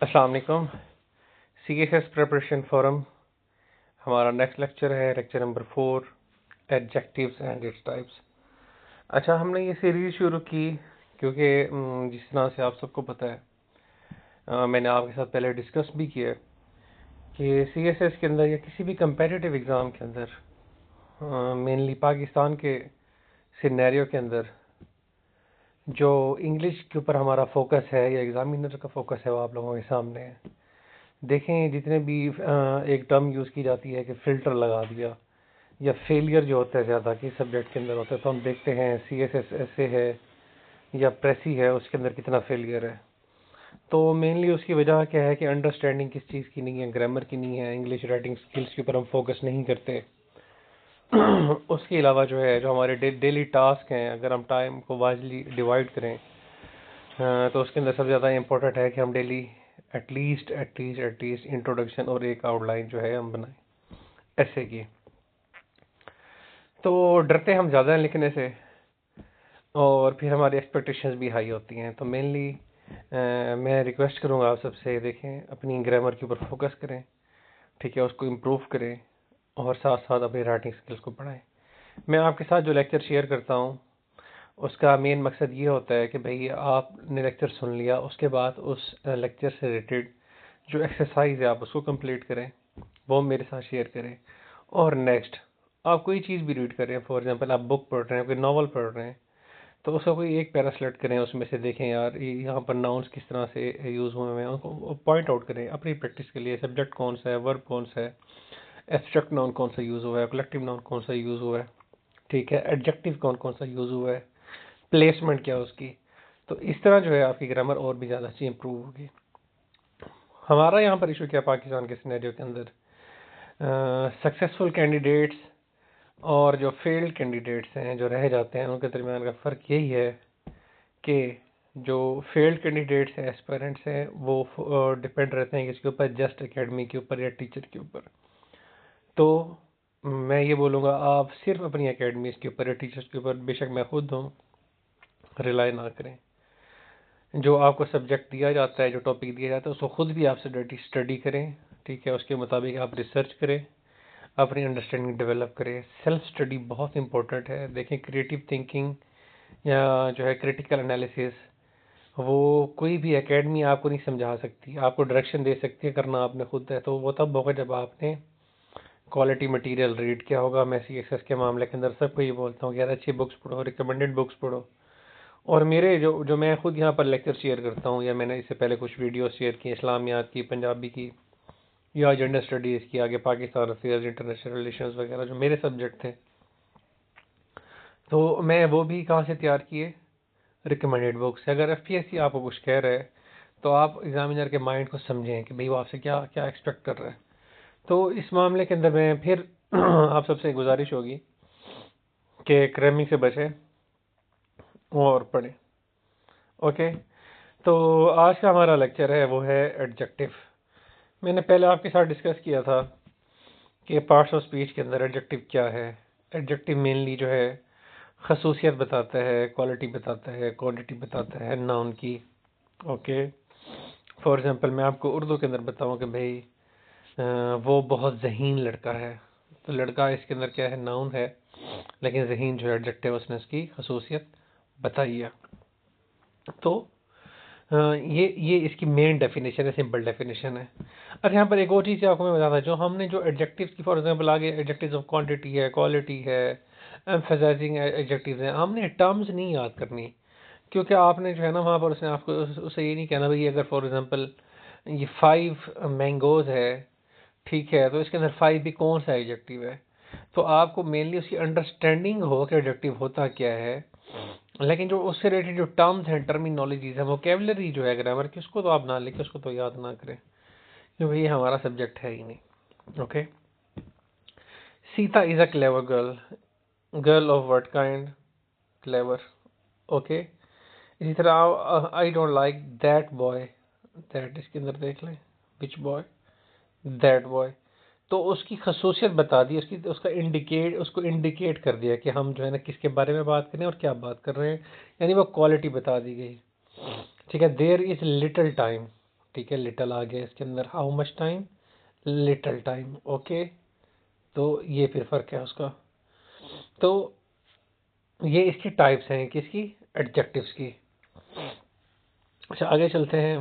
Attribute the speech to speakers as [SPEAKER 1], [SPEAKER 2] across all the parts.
[SPEAKER 1] अस्सलाम वालेकुम। CSS preparation forum हमारा नेक्स्ट लेक्चर है, lecture number 4, adjectives and its types. अच्छा, हमने ये सीरीज शुरू की क्योंकि जिस तरह से आप सबको पता है, मैंने आपके साथ पहले डिस्कस भी किया है कि CSS के अंदर या किसी भी कंपेटिटिव एग्ज़ाम के अंदर, मेनली पाकिस्तान के सिनेरियो के अंदर, जो इंग्लिश के ऊपर हमारा फोकस है या एग्जामिनर का फोकस है वो आप लोगों के सामने है। देखें, जितने भी एक टर्म यूज़ की जाती है कि फ़िल्टर लगा दिया, या फेलियर जो होता है ज़्यादा कि सब्जेक्ट के अंदर होता है, तो हम देखते हैं CSS ऐसे है या प्रेसी है, उसके अंदर कितना फेलियर है। तो मेनली उसकी वजह क्या है कि अंडरस्टैंडिंग किस चीज़ की नहीं है, ग्रामर की नहीं है, इंग्लिश राइटिंग स्किल्स के ऊपर हम फोकस नहीं करते। उसके अलावा जो है, जो हमारे डेली टास्क हैं, अगर हम टाइम को वाइजली डिवाइड करें, तो उसके अंदर सबसे ज़्यादा इम्पोर्टेंट है कि हम डेली एटलीस्ट इंट्रोडक्शन और एक आउटलाइन जो है हम बनाएं ऐसे की। तो डरते हम ज़्यादा हैं लेकिन ऐसे, और फिर हमारी एक्सपेक्टेशंस भी हाई होती हैं। तो मेनली मैं रिक्वेस्ट करूँगा आप सबसे, देखें अपनी ग्रामर के ऊपर फोकस करें, ठीक है, उसको इम्प्रूव करें और साथ साथ अपनी राइटिंग स्किल्स को बढ़ाएं। मैं आपके साथ जो लेक्चर शेयर करता हूँ उसका मेन मकसद ये होता है कि भाई आपने लेक्चर सुन लिया, उसके बाद उस लेक्चर से रिलेटेड जो एक्सरसाइज है आप उसको कंप्लीट करें, वो मेरे साथ शेयर करें। और नेक्स्ट, आप कोई चीज़ भी रीड करें, फॉर एग्जांपल आप बुक पढ़ रहे हैं, कोई नॉवल पढ़ रहे हैं, तो उसका कोई एक पैरा सेलेक्ट करें, उसमें से देखें यार यहाँ पर नाउन्स किस तरह से यूज़ हुए हैं, उनको पॉइंट आउट करें अपनी प्रैक्टिस के लिए। सब्जेक्ट कौन सा है, वर्ब कौन सा है, एब्स्ट्रैक्ट नाउन कौन सा यूज़ हुआ है, कलेक्टिव नाउन कौन सा यूज़ हुआ है, ठीक है, एडजेक्टिव कौन कौन सा यूज़ हुआ है, प्लेसमेंट क्या है उसकी। तो इस तरह जो है आपकी ग्रामर और भी ज़्यादा अच्छी इंप्रूव होगी। हमारा यहाँ पर इशू क्या, पाकिस्तान के सिनेरियो के अंदर सक्सेसफुल कैंडिडेट्स और जो फेल्ड कैंडिडेट्स हैं, जो रह जाते हैं, उनके दरमियान का फ़र्क यही है कि जो फेल्ड कैंडिडेट्स हैं, एस्पिरेंट्स हैं, वो डिपेंड रहते हैं किसके ऊपर, जस्ट एकेडमी के ऊपर या टीचर के ऊपर। तो मैं ये बोलूँगा, आप सिर्फ अपनी एकेडमीज़ के ऊपर या टीचर्स के ऊपर, बेशक मैं खुद हूँ, रिलाई ना करें। जो आपको सब्जेक्ट दिया जाता है, जो टॉपिक दिया जाता है, उसको खुद भी आप स्टडी करें, ठीक है, उसके मुताबिक आप रिसर्च करें, अपनी अंडरस्टैंडिंग डेवलप करें। सेल्फ स्टडी बहुत इंपॉर्टेंट है। देखें, क्रिएटिव थिंकिंग या जो है क्रिटिकल एनालिसिस, वो कोई भी एकेडमी आपको नहीं समझा सकती, आपको डायरेक्शन दे सकती है, करना आपने खुद है। तो वो तब होगा जब आपने क्वालिटी मटेरियल रीड किया होगा। मैं CSS के मामले के अंदर सबको ये बोलता हूँ कि यार अच्छी बुक्स पढ़ो, रिकमेंडेड बुक्स पढ़ो। और मेरे जो जो मैं खुद यहाँ पर लेक्चर शेयर करता हूँ, या मैंने इससे पहले कुछ वीडियो शेयर की, इस्लामियात की, पंजाबी की, या जेंडर स्टडीज़ की, आगे पाकिस्तान अफेयर्स, इंटरनेशनल रिलेशंस वगैरह जो मेरे सब्जेक्ट थे, तो मैं वो भी कहाँ से तैयार किए, रिकमेंडेड बुक से। अगर FPSC आपको कुछ कह रहा है तो आप एग्जामिनर के माइंड को समझें कि भाई वो आपसे क्या क्या एक्सपेक्ट कर रहा है। तो इस मामले के अंदर मैं फिर आप सबसे गुजारिश होगी कि क्रैमिंग से बचें और पढ़ें। ओके, तो आज का हमारा लेक्चर है वो है एडजेक्टिव। मैंने पहले आपके साथ डिस्कस किया था कि पार्ट्स ऑफ स्पीच के अंदर एडजेक्टिव क्या है। एडजेक्टिव मेनली जो है खसूसियत बताता है, क्वालिटी बताता है, क्वांटिटी बताता है नाउन की। ओके, फॉर एग्जांपल मैं आपको उर्दू के अंदर बताऊं कि भाई वो बहुत ज़हीन लड़का है, तो लड़का इसके अंदर क्या है, नाउन है, लेकिन ज़हीन जो है एडजेक्टिव, उसने उसकी खसूसियत बताई है। तो ये इसकी मेन डेफिनेशन है, सिंपल डेफिनेशन है। अच्छा, यहाँ पर एक और चीज़ आपको मैं बताता, जो हमने जो एडजेक्टिव्स की, फॉर एग्जांपल आगे एडजेक्टिव्स ऑफ क्वांटिटी है, क्वालिटी है, एम्फेसाइजिंग एडजेक्टिव्स हैं, हमने टर्म्स नहीं याद करनी। क्योंकि आपने जो है ना वहाँ पर उसने आपको उसे ये नहीं कहना भाई, अगर फॉर एग्जांपल ये 5 मैंगोज है, ठीक है, तो इसके अंदर 5 भी कौन सा एडजेक्टिव है। तो आपको मेनली उसकी अंडरस्टैंडिंग हो कि एडजेक्टिव होता क्या है, लेकिन जो उससे रिलेटेड जो टर्म्स हैं, टर्मिनोलॉजीज है, वोकेबलरी जो है ग्रामर की, उसको तो आप ना लिखें, उसको तो याद ना करें, क्योंकि ये हमारा सब्जेक्ट है ही नहीं। Okay, Sita is a clever girl, girl of what kind, clever. Okay, इसी तरह I don't like that boy, that इसके अंदर देख लें, विच बॉय, दैट बॉय। तो उसकी खसूसियत बता दी, उसकी उसको इंडिकेट कर दिया कि हम जो है ना किसके बारे में बात कर रहे हैं और क्या बात कर रहे हैं, यानी वो क्वालिटी बता दी गई। ठीक है, देयर इज लिटिल टाइम, ठीक है, लिटल आ गया इसके अंदर, how much time, little time. Okay, तो ये फिर फर्क है उसका। तो ये इसकी टाइप्स हैं, किसकी, एडजेक्टिव्स की। अच्छा आगे चलते हैं।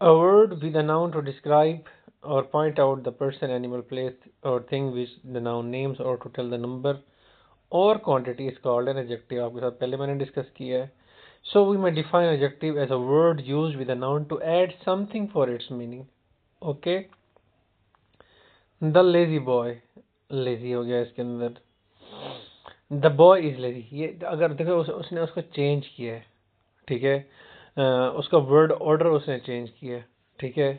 [SPEAKER 1] A word with a noun to describe और point out the person, animal, place और thing which the noun names और टू टेल द नंबर और quantity is called an adjective. आपके साथ पहले मैंने डिस्कस किया है। So we may define adjective as a word used with a noun to add something for its meaning. Okay, the lazy boy, lazy हो गया इसके अंदर। द बॉय इज लेजी, ये अगर देखो उसने उसको चेंज किया है, ठीक है, उसका वर्ड ऑर्डर उसने चेंज किया है, ठीक है,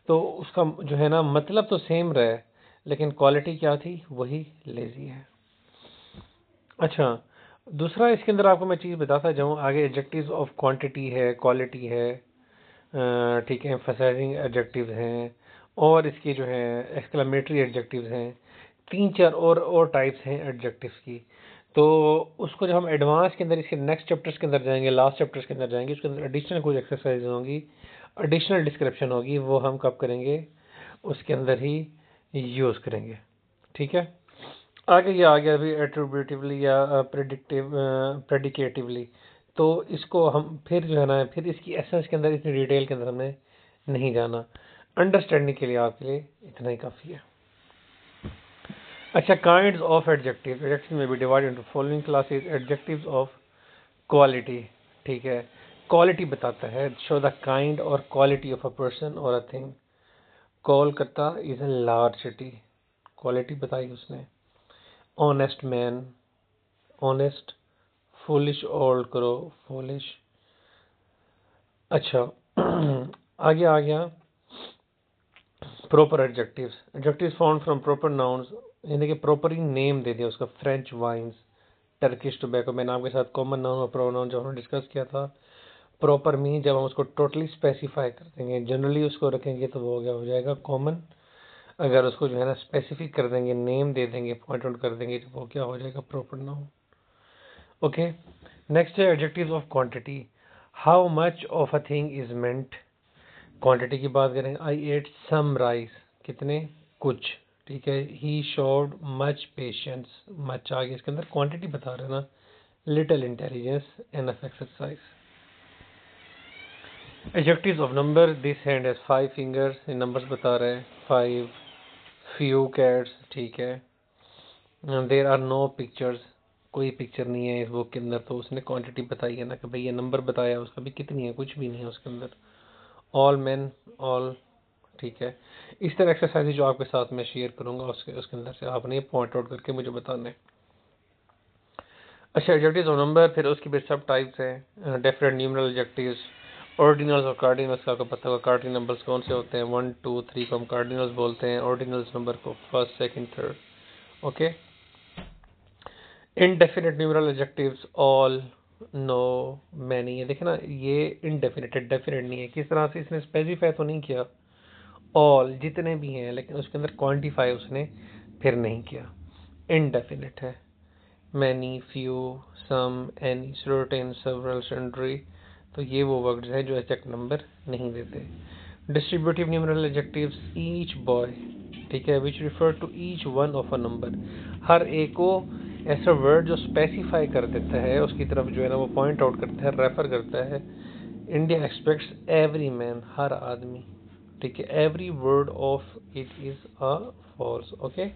[SPEAKER 1] तो उसका जो है ना मतलब तो सेम रहा है, लेकिन क्वालिटी क्या थी, वही लेजी है। अच्छा, दूसरा इसके अंदर आपको मैं चीज़ बताता जाऊँ आगे, एडजेक्टिव्स ऑफ क्वांटिटी है, क्वालिटी है, ठीक है, एम्फसाइजिंग एडजेक्टिव्स हैं, और इसके जो है एक्सक्लेमेटरी एडजेक्टिव्स हैं, तीन चार और टाइप्स हैं एडजेक्टिव्स की। तो उसको जब हम एडवांस के अंदर इसके नेक्स्ट चैप्टर्स के अंदर जाएंगे, लास्ट चैप्टर्स के अंदर जाएंगे, उसके अंदर एडिशनल कुछ एक्सरसाइज होंगी, एडिशनल डिस्क्रिप्शन होगी, वो हम कब करेंगे, उसके अंदर ही यूज़ करेंगे। ठीक है, आगे ये आ गया अभी एट्रीब्यूटिवली या प्रेडिकेटिवली। तो इसको हम फिर जो है ना, फिर इसकी एसेंस के अंदर इतनी डिटेल के अंदर हमने नहीं जाना, अंडरस्टैंडिंग के लिए आपके लिए इतना ही काफ़ी है। अच्छा, काइंड्स ऑफ एडजेक्टिव, एडजेक्टिव में be divide into following classes. Adjectives of quality, ठीक है, क्वालिटी बताता है, शो द काइंड और क्वालिटी ऑफ अ पर्सन और a thing. Kolkata is a large city, quality बताई उसने। Honest man, honest. Foolish old crow, foolish. अच्छा आगे आ गया proper adjectives, adjectives found from proper nouns, यानी कि प्रॉपर ही नेम दे दिया उसका। फ्रेंच वाइन्स, टर्किश टोबैको, मैंने आपके साथ कॉमन नाउन और प्रोनाउन जब हमने डिस्कस किया था। प्रॉपर मीन जब हम उसको टोटली स्पेसिफाई कर देंगे, जनरली उसको रखेंगे तो वो हो जाएगा कॉमन। अगर उसको जो है ना स्पेसिफिक कर देंगे, नेम दे देंगे, पॉइंट आउट कर देंगे, तो वो क्या हो जाएगा, प्रॉपर नाउन। ओके, नेक्स्ट है adjectives of quantity. How much of a thing is meant, quantity की बात करें। आई एट सम राइस, कितने, कुछ, ठीक है। He showed much patience, much आ गया इसके अंदर, क्वांटिटी बता रहे ना। Little intelligence, enough exercise. Adjectives of number, this hand has 5 fingers, ये नंबर्स बता रहे हैं, 5। फ्यू कैट्स, ठीक है। देर आर नो पिक्चर्स, कोई पिक्चर नहीं है इस बुक के अंदर, तो उसने क्वांटिटी बताई है ना कि भाई ये नंबर बताया, उसका भी कितनी है, कुछ भी नहीं है उसके अंदर। ऑल मैन, ऑल, ठीक है। इस तरह एक्सरसाइज जो आपके साथ मैं शेयर करूंगा, उसके अंदर से आपने पॉइंट आउट करके मुझे बताना है। अच्छा, एडजेक्टिव्स ऑफ नंबर, फिर उसकी भी सब टाइप्स हैं, डिफरेंट न्यूमरल एडजेक्टिव्स, ऑर्डिनल्स और कार्डिनल्स का आपको पता होगा। कार्डिनल नंबर्स कौन से होते हैं, 1 2 3 को हम कार्डिनल्स बोलते हैं, ऑर्डिनल्स नंबर को first second third. Okay, indefinite numeral adjectives, all, no, many. ये देखे ना, ये इनडेफिनेट है, डेफिनेट नहीं है। किस तरह से इसने स्पेसिफाई तो नहीं किया, ऑल जितने भी हैं, लेकिन उसके अंदर क्वांटिफाई उसने फिर नहीं किया, इनडेफिनेट है। मैनी, फ्यू, सम, एनी, सर्टेन, सेवरल, सन्ड्री, तो ये वो वर्ड्स हैं जो एग्जैक्ट नंबर नहीं देते। Distributive numeral adjectives, each boy, ठीक है, which refer to each one of a number. हर एक को ऐसा वर्ड जो स्पेसिफाई कर देता है, उसकी तरफ जो है ना वो पॉइंट आउट करता है, रेफर करता है। इंडिया एक्सपेक्ट्स एवरी मैन, हर आदमी, ठीक है। Every word of it is a false. Okay,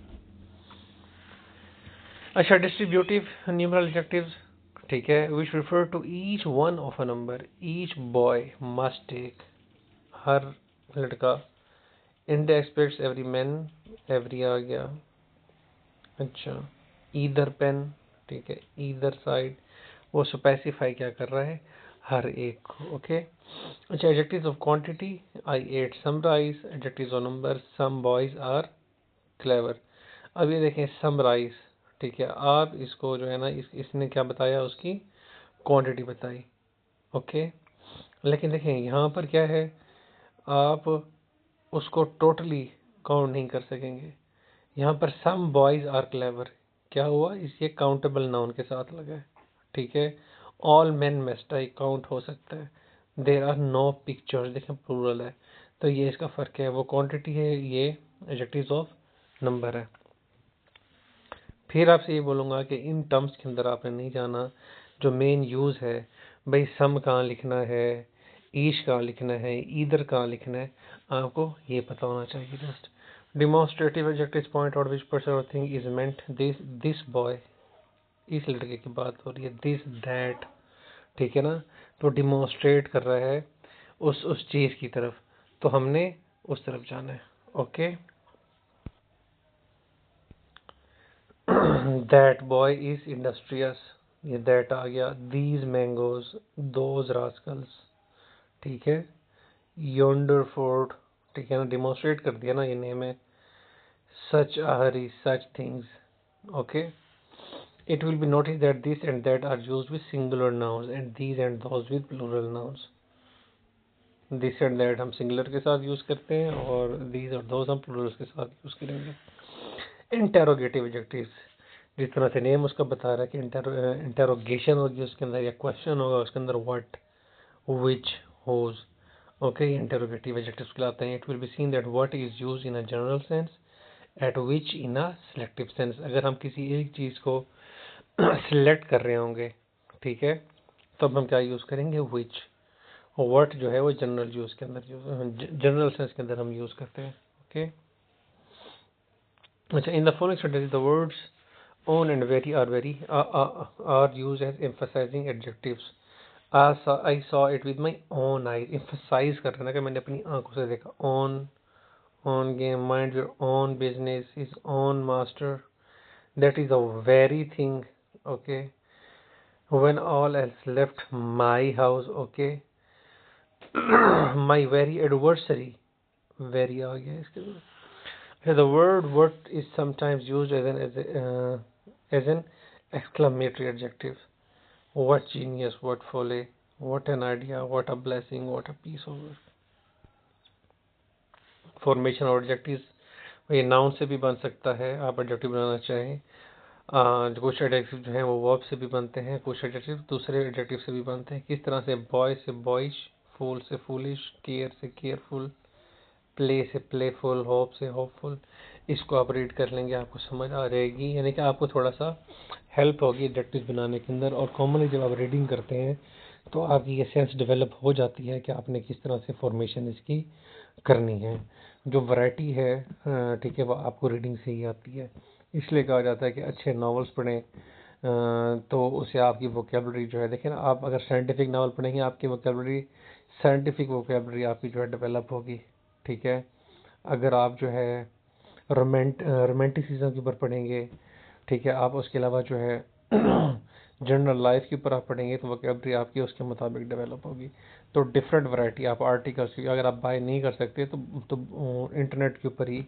[SPEAKER 1] अच्छा, डिस्ट्रीब्यूटिव न्यूमरल एडजेक्टिव्स, ठीक है, which refer to each one of a number. Each boy must take, हर लड़का। India expects every man, every आ गया। अच्छा, ईदर पेन, ठीक है, ईदर साइड, वो स्पेसिफाई क्या कर रहा है, हर एक को। ओके, अच्छा, adjectives of quantity, I ate some rice. Adjectives of number, some boys are clever. अब ये देखें, सम राइस, ठीक है, आप इसको जो है ना इसने क्या बताया, उसकी क्वांटिटी बताई। ओके, लेकिन देखें यहाँ पर क्या है, आप उसको टोटली काउंट नहीं कर सकेंगे। यहाँ पर सम बॉयज आर क्लेवर, क्या हुआ, इसे काउंटेबल नाउन के साथ लगा है, ठीक है। All man must, I count हो सकता है, देर आर नो पिक्चर्स, देखें प्लूरल है तो ये इसका फ़र्क है, वो क्वांटिटी है, ये एडजेक्टिव्स ऑफ नंबर है। फिर आपसे ये बोलूँगा कि इन टर्म्स के अंदर आपने नहीं जाना, जो मेन यूज़ है भाई सम कहाँ लिखना है, ईश कहाँ लिखना है, ईदर कहाँ लिखना है, आपको ये पता होना चाहिए। Just demonstrative adjectives point out which person और thing is meant, this boy, इस लड़के की बात हो रही है, दिस दैट, ठीक है ना, तो डिमॉन्स्ट्रेट कर रहा है उस चीज़ की तरफ, तो हमने उस तरफ जाना है। Okay, that boy is industrious, ये दैट आ गया। दीज मैंगोज, दोज रास्कल्स, ठीक है। योंडर फोर्ट, ठीक है ना, डिमॉन्स्ट्रेट कर दिया ना, ये नेम है। सच a hurry, such things, okay. It will be noticed that this and that are used with singular nouns and these and those with plural nouns. This and that हम singular के साथ use करते हैं और these और those हम Plurals के साथ यूज करेंगे। इंटेरोगेटिव एडजेक्टिव्स, जिस तरह से नेम उसका बता रहा है कि इंटेरोगेशन होगी उसके अंदर, या क्वेश्चन होगा उसके अंदर, what, which, whose, okay, interrogative adjectives कहलाते हैं। It will be seen that what is used in a general sense, eight which in a selective sense. अगर हम किसी एक चीज़ को सिलेक्ट कर रहे होंगे, ठीक है, तब हम क्या यूज़ करेंगे, विच। और वर्ट जो है वो जनरल यूज़ के अंदर, जनरल सेंस के अंदर हम यूज़ करते हैं। ओके, अच्छा, in the following sentence the words own and very are use as emphasizing adjectives. I saw it with my own eyes, emphasize कर रहे ना कि मैंने अपनी आंखों से देखा। Own game, mind your own business, is own master, that is a very thing, okay. When all else left my house, okay. My very adversary, very आ गया इसके अंदर। Okay, the word what is sometimes used as an exclamatory adjective. What genius, what folly, what an idea, what a blessing, what a piece of work. Formation और adjectives ये noun से भी बन सकता है, आप एडजेक्टिव बनाना चाहें। जो कुछ एडजेक्टिव जो हैं वो वर्ब से भी बनते हैं, कुछ एडजेक्टिव दूसरे एडजेक्टिव से भी बनते हैं। किस तरह से, बॉय से बॉयश, फूल से फूलिश, केयर से केयरफुल, प्ले से प्लेफुल, होप से होपफुल। इसको आप रीड कर लेंगे, आपको समझ आ जाएगी, यानी कि आपको थोड़ा सा हेल्प होगी एडजेक्टिव बनाने के अंदर। और कॉमनली जब आप रीडिंग करते हैं तो आपकी ये सेंस डेवलप हो जाती है कि आपने किस तरह से फॉर्मेशन इसकी करनी है। जो वैरायटी है, ठीक है, वो आपको रीडिंग से ही आती है। इसलिए कहा जाता है कि अच्छे नॉवेल्स पढ़ें, तो उससे आपकी वोकेबलरी जो है, देखिए ना, आप अगर साइंटिफिक नावल पढ़ेंगे आपकी वोकेबलरी, साइंटिफिक वोकेबलरी आपकी जो है डेवलप होगी, ठीक है। अगर आप जो है रोमांटिसिज्म के ऊपर पढ़ेंगे, ठीक है, आप उसके अलावा जो है जनरल लाइफ के ऊपर आप पढ़ेंगे तो वोकेबलरी आपकी उसके मुताबिक डेवलप होगी। तो डिफरेंट वैरायटी आप आर्टिकल्स की अगर आप बाय नहीं कर सकते तो इंटरनेट के ऊपर ही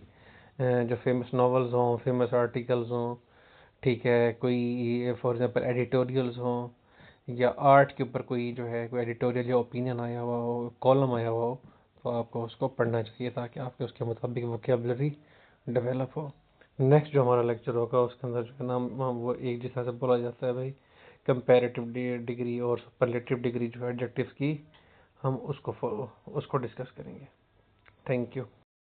[SPEAKER 1] जो फेमस नॉवेल्स हों, फेमस आर्टिकल्स हों, ठीक है, कोई फॉर एग्जांपल एडिटोरियल्स हों, या आर्ट के ऊपर कोई जो है कोई एडिटोरियल या ओपिनियन आया हुआ हो, कॉलम आया हुआ हो, तो आपको उसको पढ़ना चाहिए ताकि आपके उसके मुताबिक वोकेबलरी डेवलप हो। नेक्स्ट जो हमारा लेक्चर होगा उसके अंदर जो है ना, वो एक जिस तरह से बोला जाता है भाई कंपैरेटिव डिग्री और सुपरलेटिव डिग्री जो है एडजेक्टिव्स की, हम उसको डिस्कस करेंगे। Thank you.